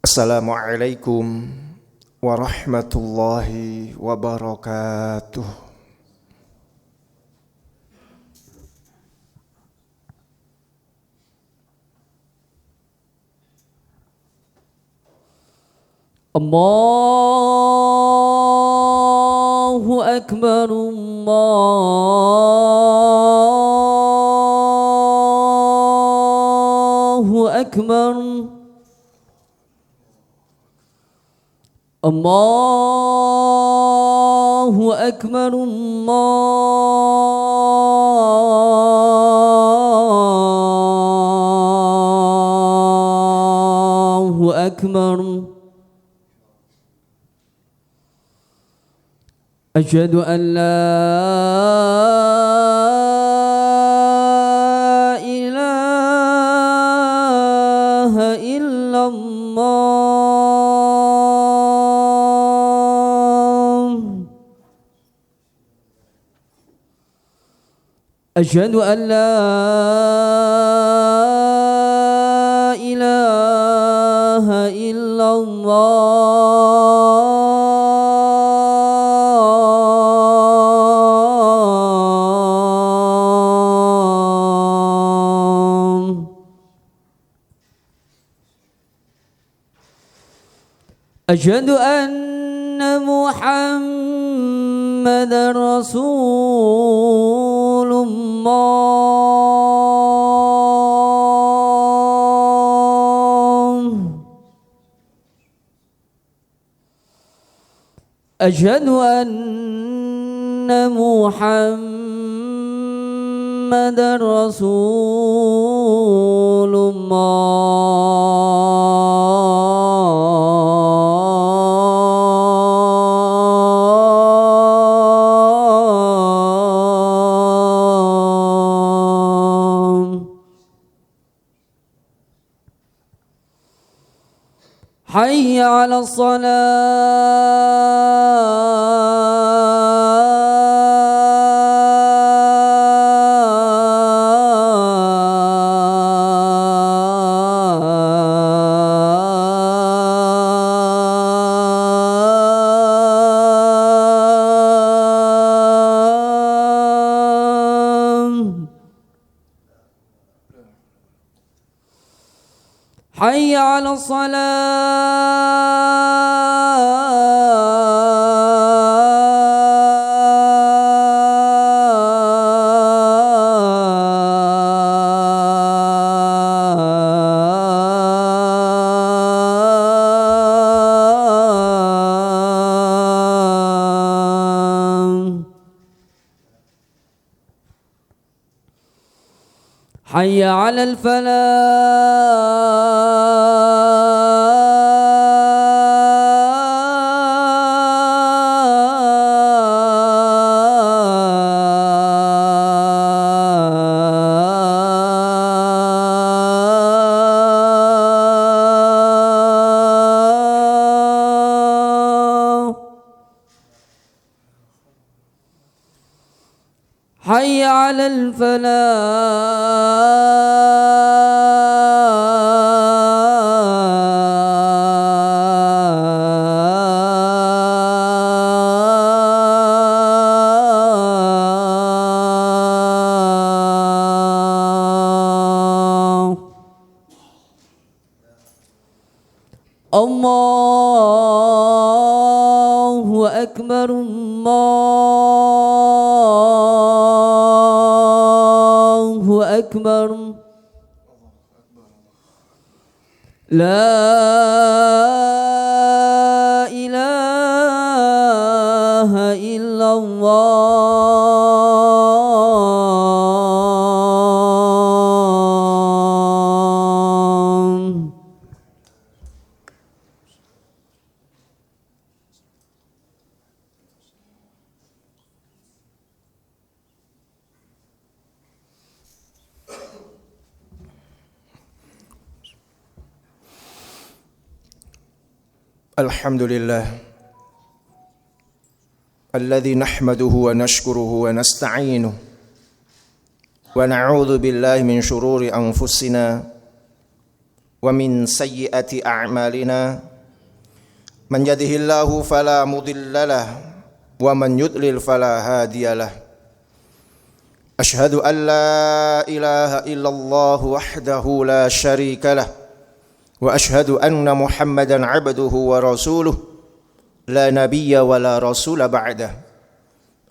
Assalamualaikum warahmatullahi wabarakatuh. Allahu Akbar, Allahu Akbar, Allahu Akbar, Allahu Akbar. أشهد أن لا إله إلا الله. أشهد أن لا إله إلا الله. أشهد أن محمدًا رسول الله. أشهد أن محمدًا رسول الله. حي على حي على حي على حي على الله أكبر، الله أكبر. لا إله إلا الله. Alhamdulillah alladzi nahmaduhu wa nashkuruhu wa nasta'inuhu wa na'udzu billahi min shururi anfusina ومن سيئات أعمالنا من يهده الله فلا مضل له ومن يضلل فلا هادي له أشهد أن لا إله إلا الله وحده لا شريك له وأشهد أن محمدا عبده ورسوله لا نبي ولا رسول بعده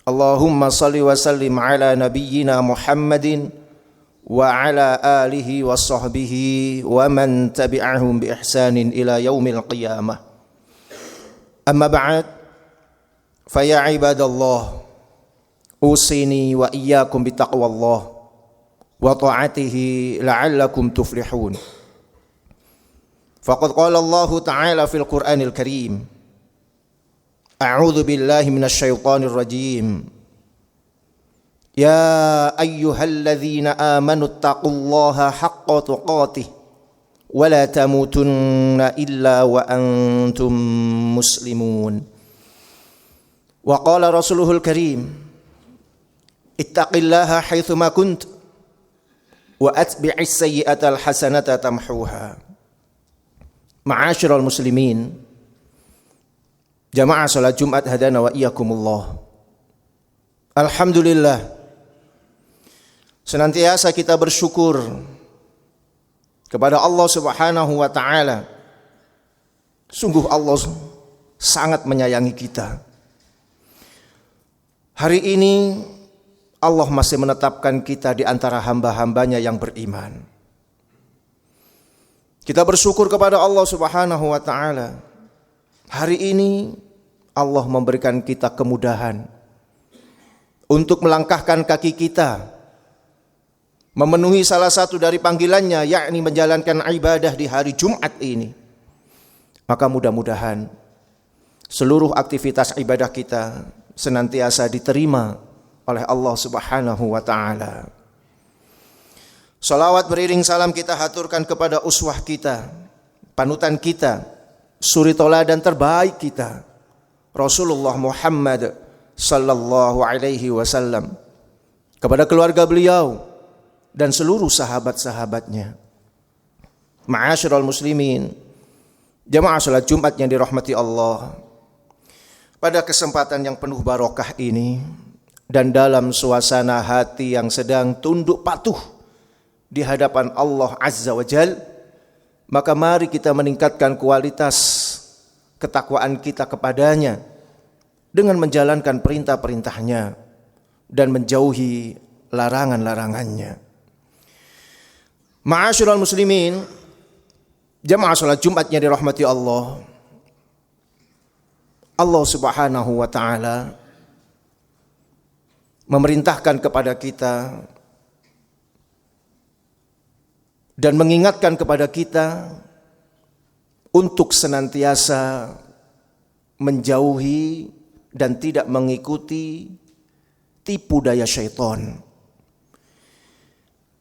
اللهم صل وسلم على نبينا محمد وعلى آله وصحبه ومن تبعهم بإحسان إلى يوم القيامة أما بعد فيا عباد الله أوصيني وإياكم بتقوى الله وطاعته لعلكم تفلحون فقد قال الله تعالى في القرآن الكريم أعوذ بالله من الشيطان الرجيم يا أيها الذين آمنوا اتقوا الله حق تقاته ولا تموتن إلا وأنتم مسلمون وقال رسوله الكريم اتق الله حيثما كنت وأتبع السيئة الحسنة تمحوها معاشر المسلمين jamaah salat Jumat hadana wa iyyakumullah. Alhamdulillah, senantiasa kita bersyukur kepada Allah Subhanahu wa taala. Sungguh Allah sangat menyayangi kita. Hari ini Allah masih menetapkan kita di antara hamba-hambanya yang beriman. Kita bersyukur kepada Allah Subhanahu wa taala. Hari ini Allah memberikan kita kemudahan untuk melangkahkan kaki kita memenuhi salah satu dari panggilannya, yakni menjalankan ibadah di hari Jumat ini. Maka mudah-mudahan seluruh aktivitas ibadah kita senantiasa diterima oleh Allah Subhanahu wa taala. Salawat beriring salam kita haturkan kepada uswah kita, panutan kita, suri toladan terbaik kita, Rasulullah Muhammad sallallahu alaihi wasallam, kepada keluarga beliau dan seluruh sahabat-sahabatnya. Ma'asyiral muslimin, jamaah salat Jumat yang dirahmati Allah. Pada kesempatan yang penuh barokah ini dan dalam suasana hati yang sedang tunduk patuh di hadapan Allah Azza wa Jalla, maka mari kita meningkatkan kualitas ketakwaan kita kepadanya dengan menjalankan perintah-perintahnya dan menjauhi larangan-larangannya. Ma'asyiral muslimin, jamaah salat Jumatnya dirahmati Allah. Allah Subhanahu wa taala memerintahkan kepada kita dan mengingatkan kepada kita untuk senantiasa menjauhi dan tidak mengikuti tipu daya syaitan.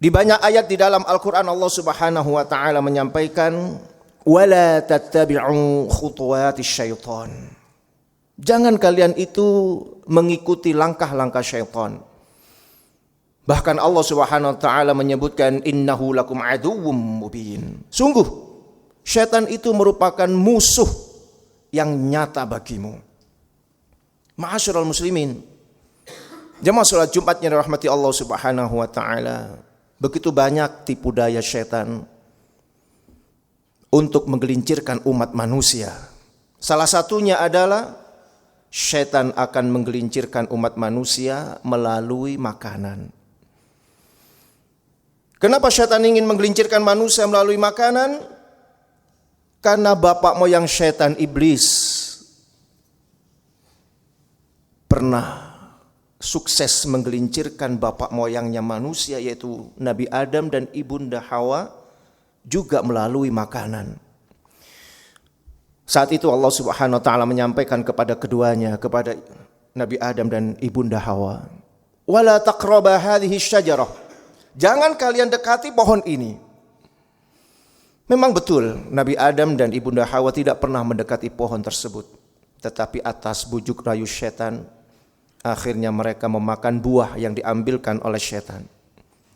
Di banyak ayat di dalam Al-Quran Allah Subhanahu wa taala menyampaikan wala tattabi'u khutuwatis syaitan. Jangan kalian itu mengikuti langkah-langkah syaitan. Bahkan Allah Subhanahu wa taala menyebutkan innahu lakum aduwwum mubin. Sungguh syaitan itu merupakan musuh yang nyata bagimu. Ma'asyiral muslimin, jamaah salat Jumatnya dirahmati Allah Subhanahu wa taala. Begitu banyak tipu daya syaitan untuk menggelincirkan umat manusia. Salah satunya adalah syaitan akan menggelincirkan umat manusia melalui makanan. Kenapa syaitan ingin menggelincirkan manusia melalui makanan? Karena bapak moyang syaitan iblis pernah sukses menggelincirkan bapak moyangnya manusia, yaitu Nabi Adam dan Ibunda Hawa, juga melalui makanan. Saat itu Allah Subhanahu wa taala menyampaikan kepada keduanya, kepada Nabi Adam dan Ibunda Hawa, wala taqraba hadhihi syajarah. Jangan kalian dekati pohon ini. Memang betul Nabi Adam dan Ibunda Hawa tidak pernah mendekati pohon tersebut. Tetapi atas bujuk rayu syaitan, akhirnya mereka memakan buah yang diambilkan oleh syaitan.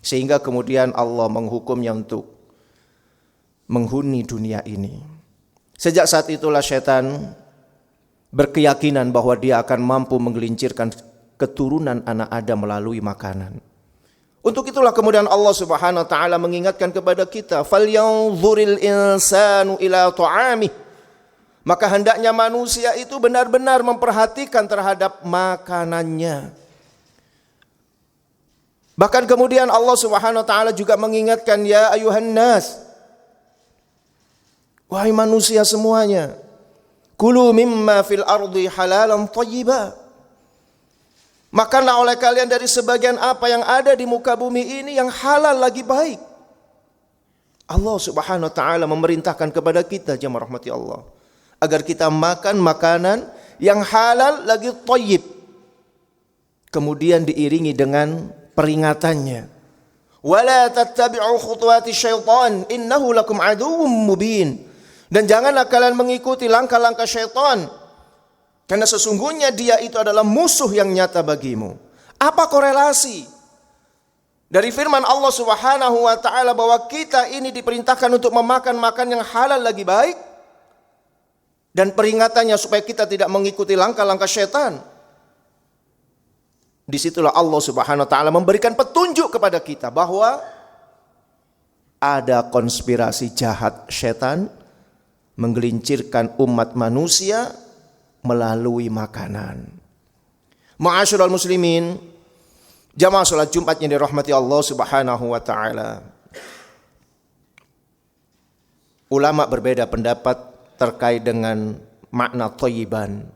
Sehingga kemudian Allah menghukumnya untuk menghuni dunia ini. Sejak saat itulah setan berkeyakinan bahwa dia akan mampu menggelincirkan keturunan anak Adam melalui makanan. Untuk itulah kemudian Allah Subhanahu wa taala mengingatkan kepada kita, "Falyanzuril insanu ila ta'amih." Maka hendaknya manusia itu benar-benar memperhatikan terhadap makanannya. Bahkan kemudian Allah Subhanahu wa taala juga mengingatkan, "Ya ayuhan nas." Wahai manusia semuanya, "Kulu mimma fil ardi halalan thayyiba." Makanlah oleh kalian dari sebagian apa yang ada di muka bumi ini yang halal lagi baik. Allah Subhanahu wa taala memerintahkan kepada kita, jemaah rahmati Allah, agar kita makan makanan yang halal lagi thayyib. Kemudian diiringi dengan peringatannya, "Wala tattabi'u khutuwati syaitan, innahu lakum aduwwum mubin." Dan janganlah kalian mengikuti langkah-langkah syaitan, karena sesungguhnya dia itu adalah musuh yang nyata bagimu. Apa korelasi dari firman Allah Subhanahu wa taala bahwa kita ini diperintahkan untuk memakan yang halal lagi baik, dan peringatannya supaya kita tidak mengikuti langkah-langkah syaitan? Disitulah Allah Subhanahu wa taala memberikan petunjuk kepada kita bahwa ada konspirasi jahat syaitan menggelincirkan umat manusia melalui makanan. Ma'asyiral muslimin, jamaah salat Jumat yang dirahmati Allah Subhanahu wa taala. Ulama berbeda pendapat terkait dengan makna thayyiban.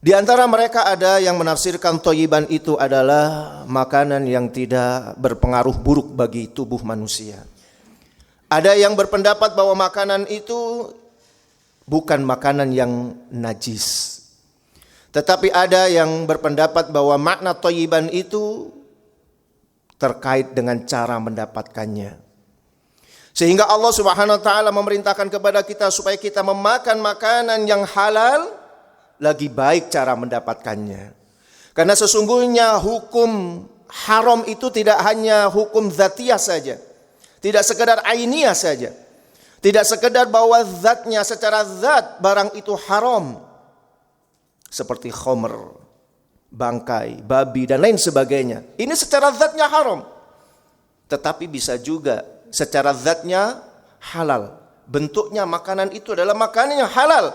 Di antara mereka ada yang menafsirkan thayyiban itu adalah makanan yang tidak berpengaruh buruk bagi tubuh manusia. Ada yang berpendapat bahwa makanan itu bukan makanan yang najis. Tetapi ada yang berpendapat bahwa makna thayyiban itu terkait dengan cara mendapatkannya. Sehingga Allah Subhanahu wa taala memerintahkan kepada kita supaya kita memakan makanan yang halal, lagi baik cara mendapatkannya. Karena sesungguhnya hukum haram itu tidak hanya hukum dzatiyah saja. Tidak sekedar ainiyah saja. Tidak sekedar bahwa zatnya secara zat barang itu haram. Seperti khamr, bangkai, babi dan lain sebagainya. Ini secara zatnya haram. Tetapi bisa juga secara zatnya halal. Bentuknya makanan itu adalah makanan yang halal.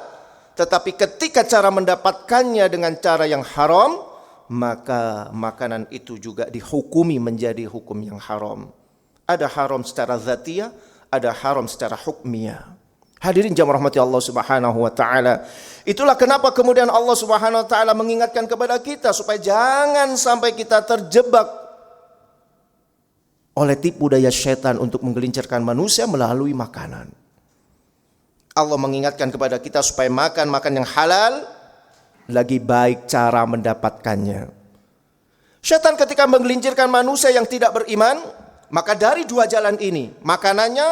Tetapi ketika cara mendapatkannya dengan cara yang haram, maka makanan itu juga dihukumi menjadi hukum yang haram. Ada haram secara zatiyah, ada haram secara hukmiyah. Hadirin jamaah rahmati Allah Subhanahu wa taala. Itulah kenapa kemudian Allah Subhanahu wa taala mengingatkan kepada kita supaya jangan sampai kita terjebak oleh tipu daya syaitan untuk menggelincirkan manusia melalui makanan. Allah mengingatkan kepada kita supaya makan yang halal, lagi baik cara mendapatkannya. Syaitan ketika menggelincirkan manusia yang tidak beriman, maka dari dua jalan ini, makanannya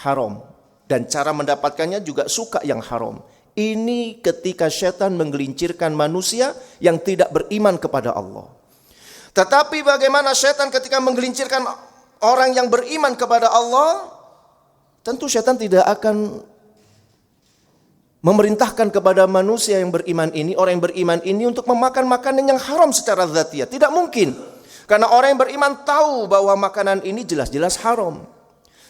haram dan cara mendapatkannya juga suka yang haram. Ini ketika syaitan menggelincirkan manusia yang tidak beriman kepada Allah. Tetapi bagaimana syaitan ketika menggelincirkan orang yang beriman kepada Allah? Tentu syaitan tidak akan memerintahkan kepada manusia yang beriman ini, orang yang beriman ini untuk memakan makanan yang haram secara dzatiyah. Tidak mungkin. Karena orang yang beriman tahu bahwa makanan ini jelas-jelas haram.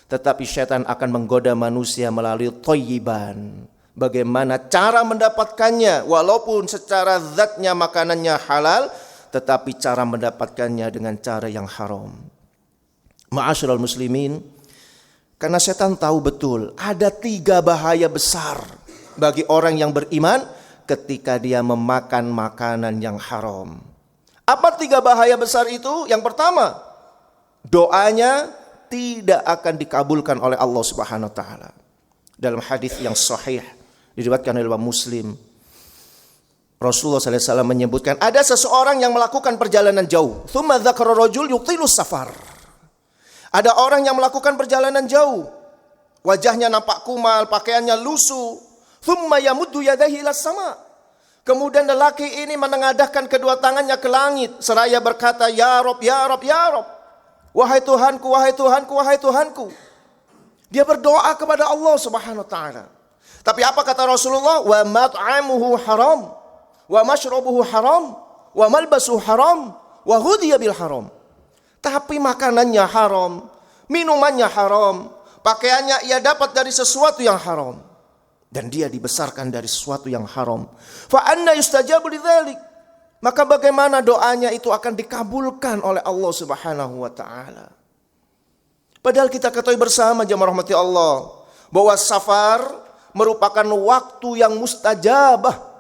Tetapi syaitan akan menggoda manusia melalui thayyiban. Bagaimana cara mendapatkannya, walaupun secara zatnya makanannya halal, tetapi cara mendapatkannya dengan cara yang haram. Ma'asyiral muslimin, karena syaitan tahu betul ada 3 bahaya besar bagi orang yang beriman ketika dia memakan makanan yang haram. Apa 3 bahaya besar itu? Yang pertama, doanya tidak akan dikabulkan oleh Allah Subhanahu wa taala. Dalam hadis yang sahih diriwayatkan oleh Imam Muslim, Rasulullah sallallahu alaihi wasallam menyebutkan ada seseorang yang melakukan perjalanan jauh. Tsumma dzakara rajul yutilus safar. Ada orang yang melakukan perjalanan jauh. Wajahnya nampak kumal, pakaiannya lusuh. Tsumma yamuddu yadayhi ilas sama. Kemudian lelaki ini menengadahkan kedua tangannya ke langit seraya berkata, "Ya Rabb, ya Rabb, ya Rabb. Wahai Tuhanku, wahai Tuhanku, wahai Tuhanku." Dia berdoa kepada Allah Subhanahu wa taala. Tapi apa kata Rasulullah? Wa mat'amuhu haram, wa mashrabuhu haram, wa malbasuhu haram, wa ghudiya bil haram. Tapi makanannya haram, minumannya haram, pakaiannya ia dapat dari sesuatu yang haram, dan dia dibesarkan dari sesuatu yang haram. Fa anna yustajabu lidzalik? Maka bagaimana doanya itu akan dikabulkan oleh Allah Subhanahu wa taala? Padahal kita ketahui bersama jemaah rahmati Allah bahwa safar merupakan waktu yang mustajabah.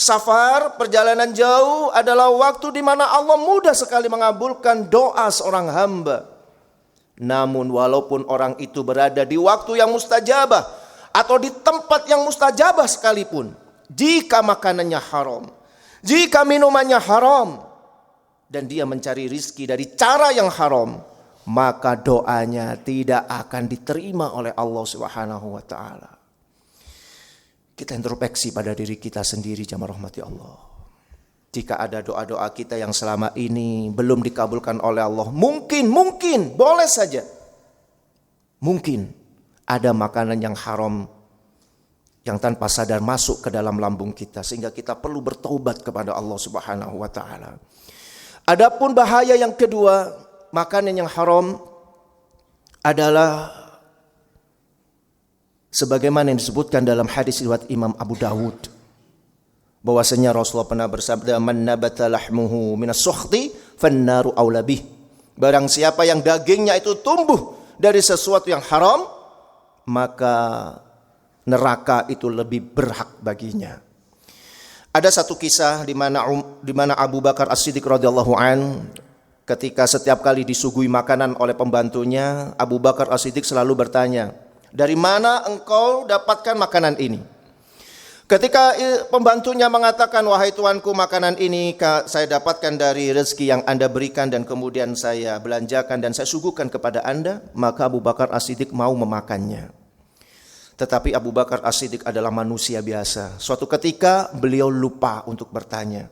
Safar, perjalanan jauh adalah waktu di mana Allah mudah sekali mengabulkan doa seorang hamba. Namun walaupun orang itu berada di waktu yang mustajabah atau di tempat yang mustajabah sekalipun, jika makanannya haram, jika minumannya haram, dan dia mencari rizki dari cara yang haram, maka doanya tidak akan diterima oleh Allah Subhanahu wa taala. Kita introspeksi pada diri kita sendiri jemaah rahmati Allah. Jika ada doa-doa kita yang selama ini belum dikabulkan oleh Allah, mungkin boleh saja, mungkin ada makanan yang haram yang tanpa sadar masuk ke dalam lambung kita, sehingga kita perlu bertaubat kepada Allah Subhanahu wa taala. Adapun bahaya yang kedua, makanan yang haram adalah sebagaimana yang disebutkan dalam hadis riwayat Imam Abu Dawud, bahwasanya Rasulullah pernah bersabda, man nabata lahmuhu minas sukhti fannaru aula bih. Barang siapa yang dagingnya itu tumbuh dari sesuatu yang haram, maka neraka itu lebih berhak baginya. Ada satu kisah di mana Abu Bakar As-Siddiq radhiyallahu an, ketika setiap kali disuguhi makanan oleh pembantunya, Abu Bakar As-Siddiq selalu bertanya, dari mana engkau dapatkan makanan ini? Ketika pembantunya mengatakan, wahai tuanku, makanan ini saya dapatkan dari rezeki yang Anda berikan dan kemudian saya belanjakan dan saya suguhkan kepada Anda, maka Abu Bakar As-Siddiq mau memakannya. Tetapi Abu Bakar As-Siddiq adalah manusia biasa. Suatu ketika beliau lupa untuk bertanya.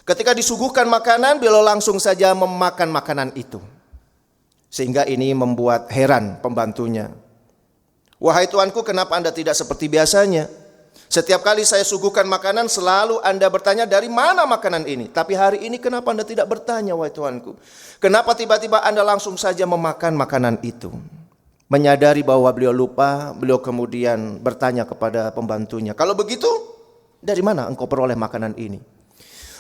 Ketika disuguhkan makanan, beliau langsung saja memakan makanan itu. Sehingga ini membuat heran pembantunya. Wahai tuanku, kenapa Anda tidak seperti biasanya? Setiap kali saya suguhkan makanan, selalu Anda bertanya dari mana makanan ini. Tapi hari ini kenapa Anda tidak bertanya, wahai tuanku? Kenapa tiba-tiba Anda langsung saja memakan makanan itu? Menyadari bahwa beliau lupa, beliau kemudian bertanya kepada pembantunya, kalau begitu, dari mana engkau peroleh makanan ini?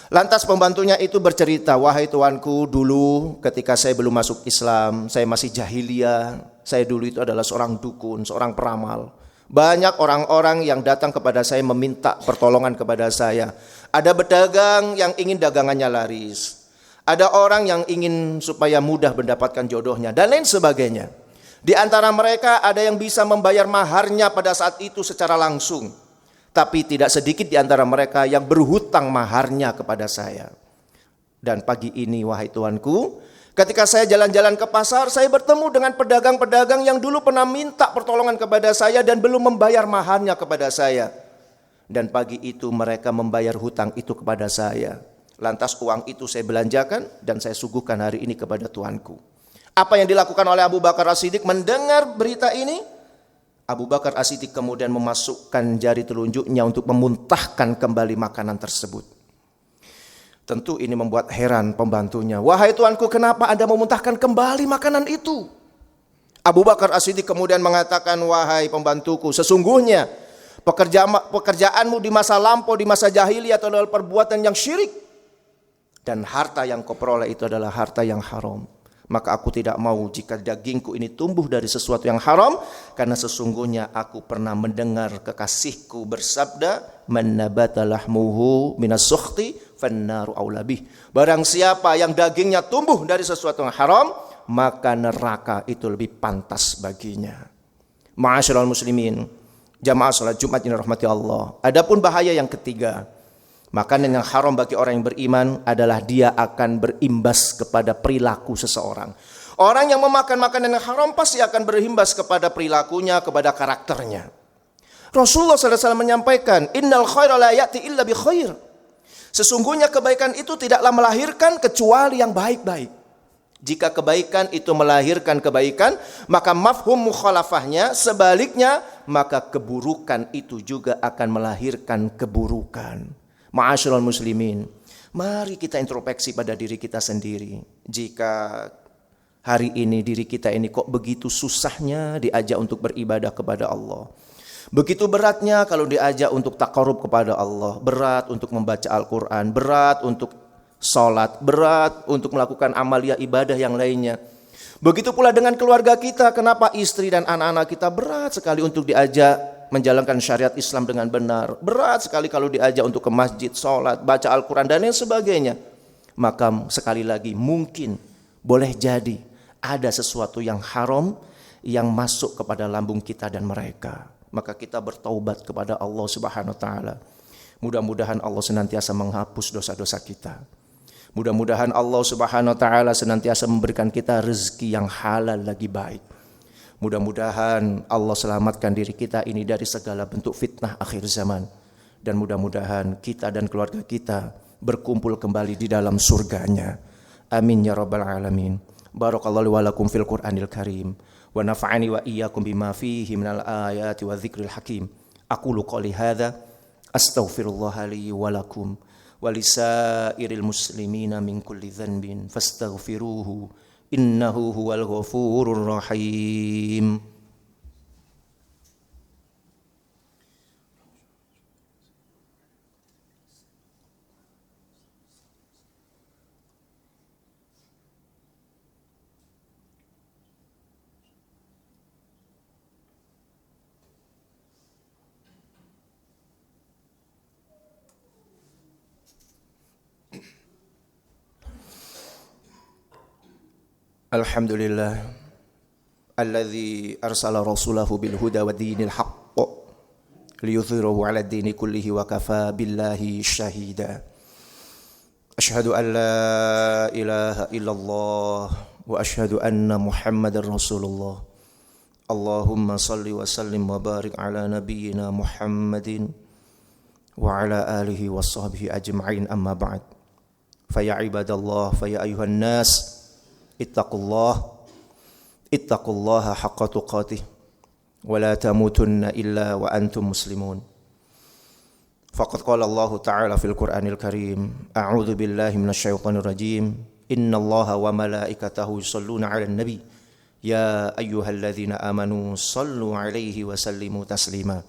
Lantas pembantunya itu bercerita, wahai tuanku, dulu ketika saya belum masuk Islam, saya masih jahiliyah, saya dulu itu adalah seorang dukun, seorang peramal. Banyak orang-orang yang datang kepada saya meminta pertolongan kepada saya. Ada pedagang yang ingin dagangannya laris. Ada orang yang ingin supaya mudah mendapatkan jodohnya dan lain sebagainya. Di antara mereka ada yang bisa membayar maharnya pada saat itu secara langsung. Tapi tidak sedikit di antara mereka yang berhutang maharnya kepada saya. Dan pagi ini wahai tuanku, ketika saya jalan-jalan ke pasar, saya bertemu dengan pedagang-pedagang yang dulu pernah minta pertolongan kepada saya dan belum membayar maharnya kepada saya. Dan pagi itu mereka membayar hutang itu kepada saya. Lantas uang itu saya belanjakan dan saya suguhkan hari ini kepada tuanku. Apa yang dilakukan oleh Abu Bakar As-Siddiq mendengar berita ini? Abu Bakar As-Siddiq kemudian memasukkan jari telunjuknya untuk memuntahkan kembali makanan tersebut. Tentu ini membuat heran pembantunya. Wahai tuanku, kenapa Anda memuntahkan kembali makanan itu? Abu Bakar As-Siddiq kemudian mengatakan, wahai pembantuku, sesungguhnya pekerjaanmu di masa lampau, di masa jahiliyah adalah perbuatan yang syirik. Dan harta yang kau peroleh itu adalah harta yang haram. Maka aku tidak mau jika dagingku ini tumbuh dari sesuatu yang haram, karena sesungguhnya aku pernah mendengar kekasihku bersabda, man nabata lahmuhu minas sukhti fannaru aula bih. Barang siapa yang dagingnya tumbuh dari sesuatu yang haram, maka neraka itu lebih pantas baginya. Ma'asyiral muslimin, jamaah salat Jumat yang dirahmati Allah. Adapun bahaya yang ketiga, makanan yang haram bagi orang yang beriman adalah dia akan berimbas kepada perilaku seseorang. Orang yang memakan makanan yang haram pasti akan berimbas kepada perilakunya, kepada karakternya. Rasulullah SAW menyampaikan, innal khaira la ya'ti illa bi khair. Sesungguhnya kebaikan itu tidaklah melahirkan kecuali yang baik-baik. Jika kebaikan itu melahirkan kebaikan, maka mafhum mukhalafahnya sebaliknya, maka keburukan itu juga akan melahirkan keburukan. Ma'asyiral muslimin, mari kita introspeksi pada diri kita sendiri. Jika hari ini diri kita ini kok begitu susahnya diajak untuk beribadah kepada Allah, begitu beratnya kalau diajak untuk taqarrub kepada Allah, berat untuk membaca Al-Quran, berat untuk sholat, berat untuk melakukan amalia ibadah yang lainnya. Begitu pula dengan keluarga kita, kenapa istri dan anak-anak kita berat sekali untuk diajak menjalankan syariat Islam dengan benar, berat sekali kalau diajak untuk ke masjid, sholat, baca Al-Quran dan lain sebagainya. Maka sekali lagi mungkin boleh jadi ada sesuatu yang haram yang masuk kepada lambung kita dan mereka. Maka kita bertaubat kepada Allah Subhanahu wa taala. Mudah-mudahan Allah senantiasa menghapus dosa-dosa kita. Mudah-mudahan Allah Subhanahu wa taala senantiasa memberikan kita rezeki yang halal lagi baik. Mudah-mudahan Allah selamatkan diri kita ini dari segala bentuk fitnah akhir zaman. Dan mudah-mudahan kita dan keluarga kita berkumpul kembali di dalam surganya. Amin ya rabbal alamin. Barakallahu wa lakum fil Qur'anil Karim. Wa nafa'ani wa iyyakum bima fihi minal ayati wa dzikril hakim. Aqulu qouli hadza astaghfirullah li wa lakum. Walisairil muslimina min kulli dhanbin fastaghfiruhu innahu huwal ghafurur rahim. Alhamdulillah alladzi arsala rasulahu bil huda wa dinil haqq liyudhhirahu 'ala ad-dini kullihi wa kafa billahi shahida. Asyhadu an la ilaha illallah wa asyhadu anna Muhammadar Rasulullah. Allahumma salli wa sallim wa barik ala nabiyyina Muhammadin wa ala alihi wa sahbihi ajma'in, amma ba'd. Fa ya ibadallah, fa ya ayuhan nas, ittaqullaha haqqa tuqatih wa la tamutunna illa wa antum muslimun. Faqad qala Allah ta'ala fil Qur'anil Karim, a'udzu billahi minasyaitonir rajim, innallaha wa malaikatahu yusholluna 'alan nabi ya ayyuhalladzina amanu shallu 'alaihi wa sallimu taslima.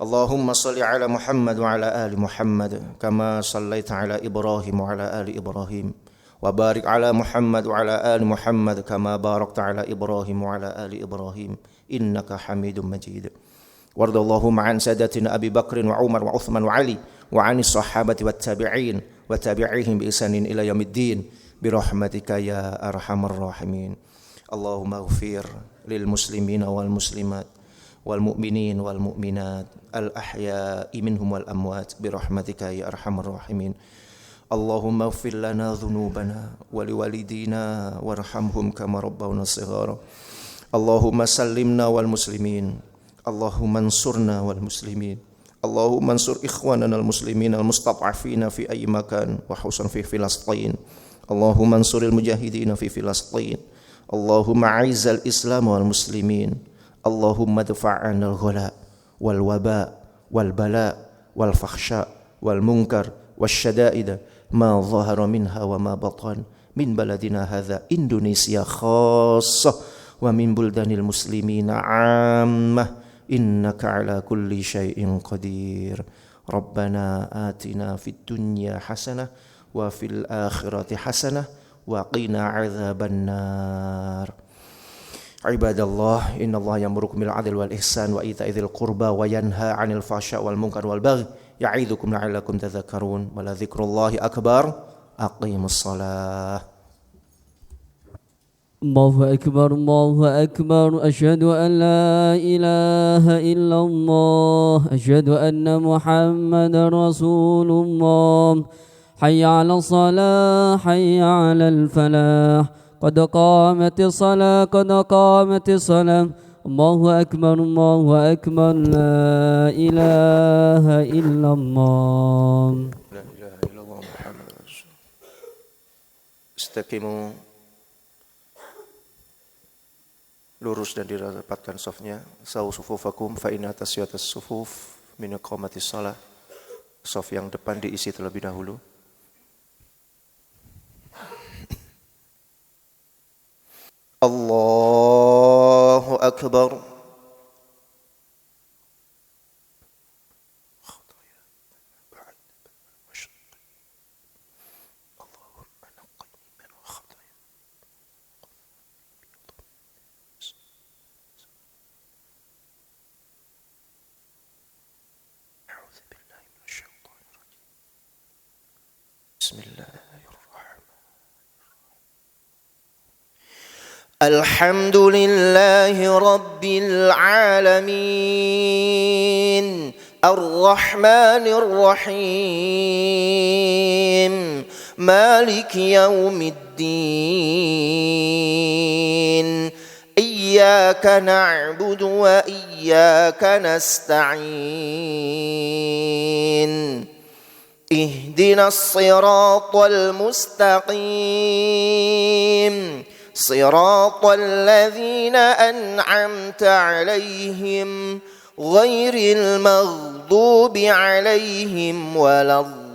Allahumma shalli 'ala Muhammad wa 'ala ali Muhammad kama shallaita 'ala Ibrahim wa 'ala ali Ibrahim. وبارك على محمد وعلى آل محمد كما باركت على إبراهيم وعلى آل إبراهيم إنك حميد مجيد. وارض اللهم عن سادتنا أبي بكر وعمر وعثمان وعلي وعن الصحابة والتابعين وتابعيهم بإحسان إلى يوم الدين برحمتك يا أرحم الراحمين. اللهم اغفر للمسلمين والمسلمات والمؤمنين والمؤمنات الأحياء منهم والأموات برحمتك يا أرحم الراحمين. Allahumma ighfir lana dhunubana wa liwalidina warhamhum kama rabbawna shighara. Allahumma sallimna wal muslimin. Allahumma ansurna wal muslimin. Allahumma ansur ikhwanana al muslimin al mustad'afina fi ayyi makan wa hususan fi Filastin. Allahumma ansuril mujahidin fi Filastin. Allahumma a'izzal Islam wal muslimin. Allahumma dafa'ana al ghala wal waba wal bala wal fakhsha wal munkar wasyada'id ma zahara minha wa ma batan min baladina hadza Indonesia khassah wa min buldanil muslimina 'ammah innaka ala kulli syai'in qadir. Rabbana atina fid dunya hasanah wa fil akhirati hasanah wa qina 'adzabannar. Ibadallah, innallaha ya'murukum bil 'adli wal ihsan wa ita'i dzil qurba wa yanha 'anil fahsya'i wal munkar wal baghi ya'idukum la'allakum tadhakkarun wa la dzikrullahi akbar. Aqimus shalah. Allahu akbar, Allahu akbar. Asyhadu an la ilaha illallah, asyhadu anna Muhammadar Rasulullah. Hayya 'alas shalah, hayya 'alal falah. Qad qamatis shalah, qad qamatis shalah. Allahu akbar, Allahu akbar. La ilaha illallah. La ilaha illallah Muhammadur Rasul. Istaqimu lurus dan dirapatkan safnya. Sawu sufufakum fa inna tasyatas sufuf min iqamatis shalah. Saf yang depan diisi terlebih dahulu. Allahu akbar. الحمد لله رب العالمين الرحمن الرحيم مالك يوم الدين إياك نعبد وإياك نستعين اهدنا الصراط المستقيم صراط الذين أنعمت عليهم غير المغضوب عليهم ولا الضالين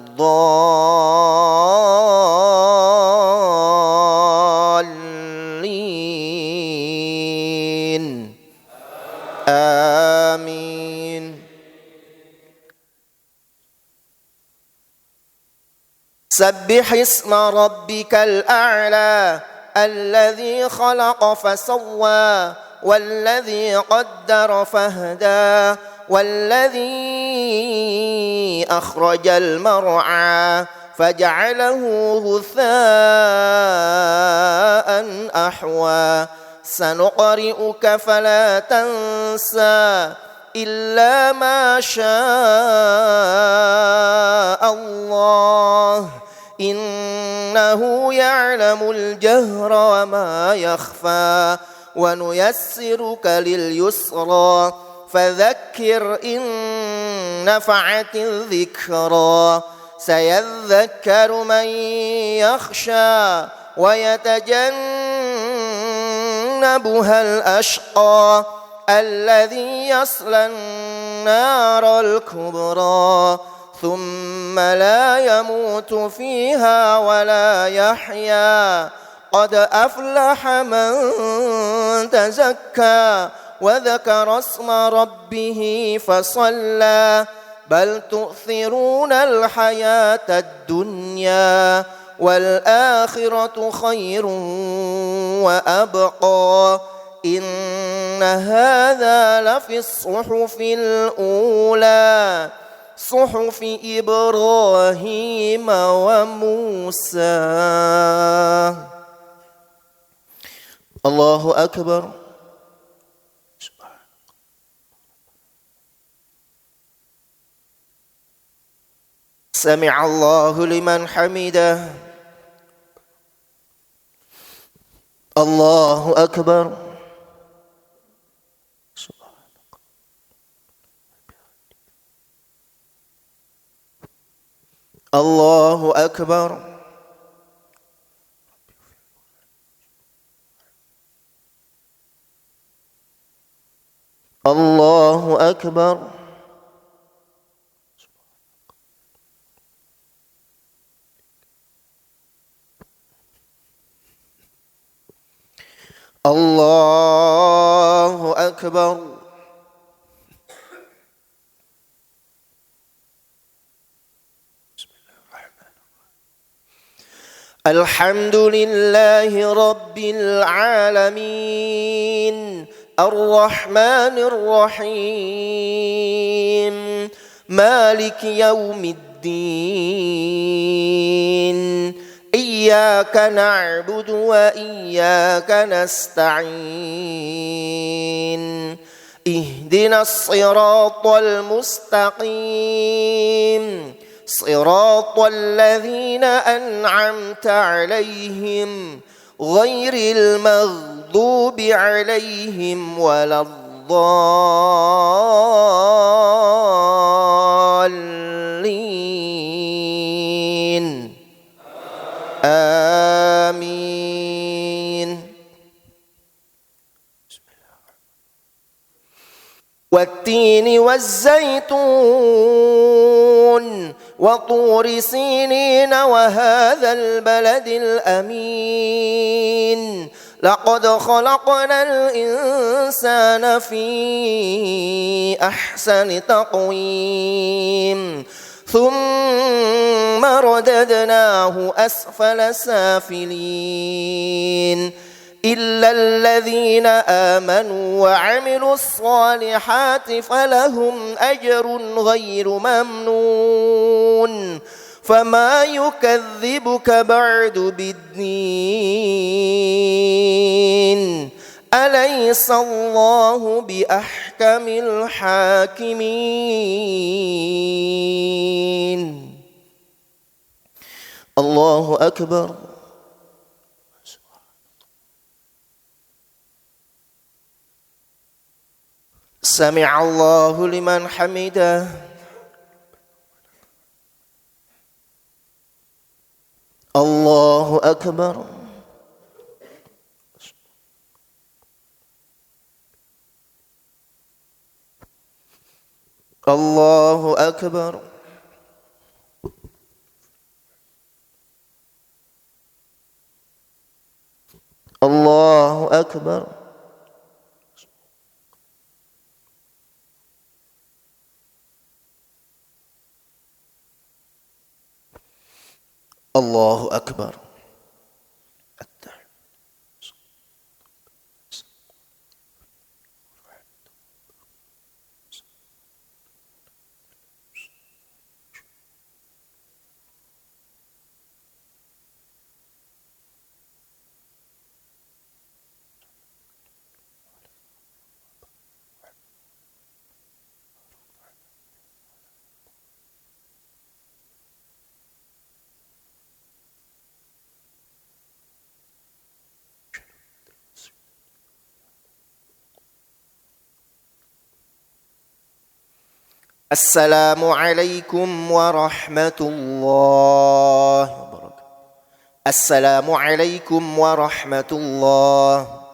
آمين. سبح اسم ربك الأعلى الذي خلق فسوى والذي قدر فهدى والذي أخرج المرعى فجعله غثاء أحوى سنقرئك فلا تنسى إلا ما شاء الله إنه يعلم الجهر وما يخفى ونيسرك لليسرى فذكر إن نفعت الذكرى سيذكر من يخشى ويتجنبها الأشقى الذي يصلى النار الكبرى ثم لا يموت فيها ولا يحيا قد أفلح من تزكى وذكر اسم ربه فصلى بل تؤثرون الحياة الدنيا والآخرة خير وأبقى إن هذا لفي الصحف الأولى صحف إبراهيم وموسى. الله أكبر. سمع الله لمن حمده. الله أكبر. الله أكبر. الله أكبر. الله أكبر. الحمد لله رب العالمين الرحمن الرحيم مالك يوم الدين إياك نعبد وإياك نستعين اهدنا الصراط المستقيم صراط الذين أنعمت عليهم غير المغضوب عليهم ولا الضالين آمين. بسم الله. والتين والزيتون وطور سينين وهذا البلد الأمين لقد خلقنا الإنسان في أحسن تقويم ثم رددناه أسفل سافلين إلا الذين آمنوا وعملوا الصالحات فلهم أجر غير ممنون فما يكذبك بعد بالدين أليس الله بأحكم الحاكمين. الله أكبر. سمع الله لمن حمده. الله أكبر. الله أكبر. الله أكبر. الله أكبر. السلام عليكم ورحمة الله وبركاته. السلام عليكم ورحمة الله.